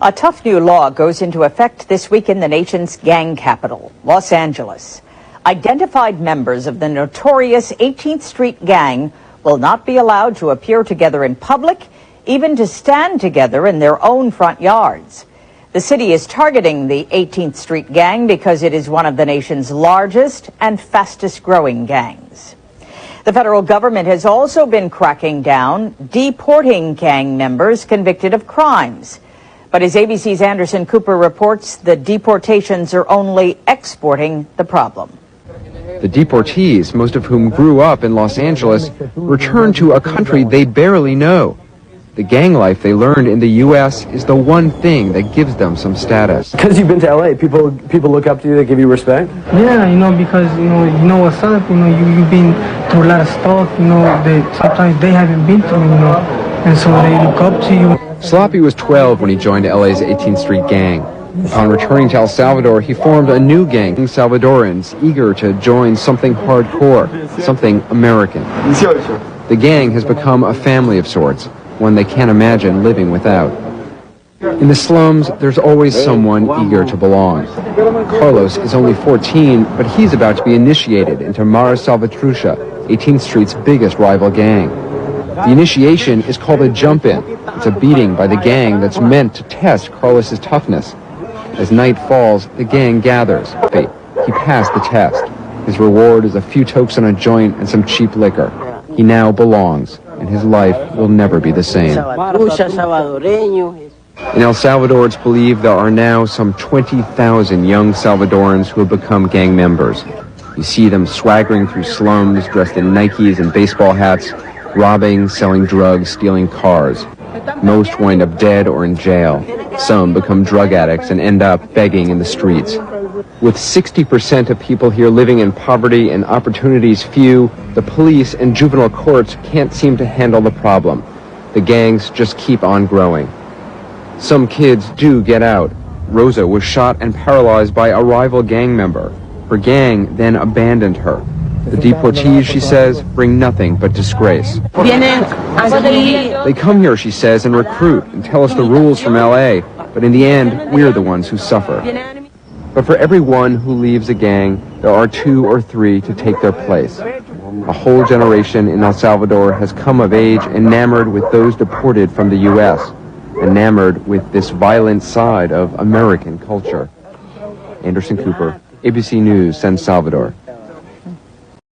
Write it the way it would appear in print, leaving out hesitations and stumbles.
A tough new law goes into effect this week in the nation's gang capital, Los Angeles. Identified members of the notorious 18th Street gang will not be allowed to appear together in public, even to stand together in their own front yards. The city is targeting the 18th Street gang because it is one of the nation's largest and fastest growing gangs. The federal government has also been cracking down, deporting gang members convicted of crimes. But as ABC's Anderson Cooper reports, the deportations are only exporting the problem. The deportees, most of whom grew up in Los Angeles, return to a country they barely know. The gang life they learned in the U.S. is the one thing that gives them some status. Because you've been to L.A., people look up to you, they give you respect? Yeah, because, you know what's up, you've been through a lot of stuff, sometimes they haven't been through, and so they look up to you. Sloppy was 12 when he joined LA's 18th Street gang. Upon returning to El Salvador, he formed a new gang, Salvadorans, eager to join something hardcore, something American. The gang has become a family of sorts, one they can't imagine living without. In the slums, there's always someone eager to belong. Carlos is only 14, but he's about to be initiated into Mara Salvatrucha, 18th Street's biggest rival gang. The initiation is called a jump-in. It's a beating by the gang that's meant to test Carlos's toughness. As night falls, the gang gathers. He passed the test. His reward is a few tokes on a joint and some cheap liquor. He now belongs, and his life will never be the same. In El Salvador, it's believed there are now some 20,000 young Salvadorans who have become gang members. You see them swaggering through slums, dressed in Nikes and baseball hats, robbing, selling drugs, stealing cars. Most wind up dead or in jail. Some become drug addicts and end up begging in the streets. With 60% of people here living in poverty and opportunities few, the police and juvenile courts can't seem to handle the problem. The gangs just keep on growing. Some kids do get out. Rosa was shot and paralyzed by a rival gang member. Her gang then abandoned her. The deportees, she says, bring nothing but disgrace. They come here, she says, and recruit and tell us the rules from LA, but in the end, we're the ones who suffer. But for every one who leaves a gang, there are 2 or 3 to take their place. A whole generation in El Salvador has come of age enamored with those deported from the U.S., enamored with this violent side of American culture. Anderson Cooper, ABC News, San Salvador.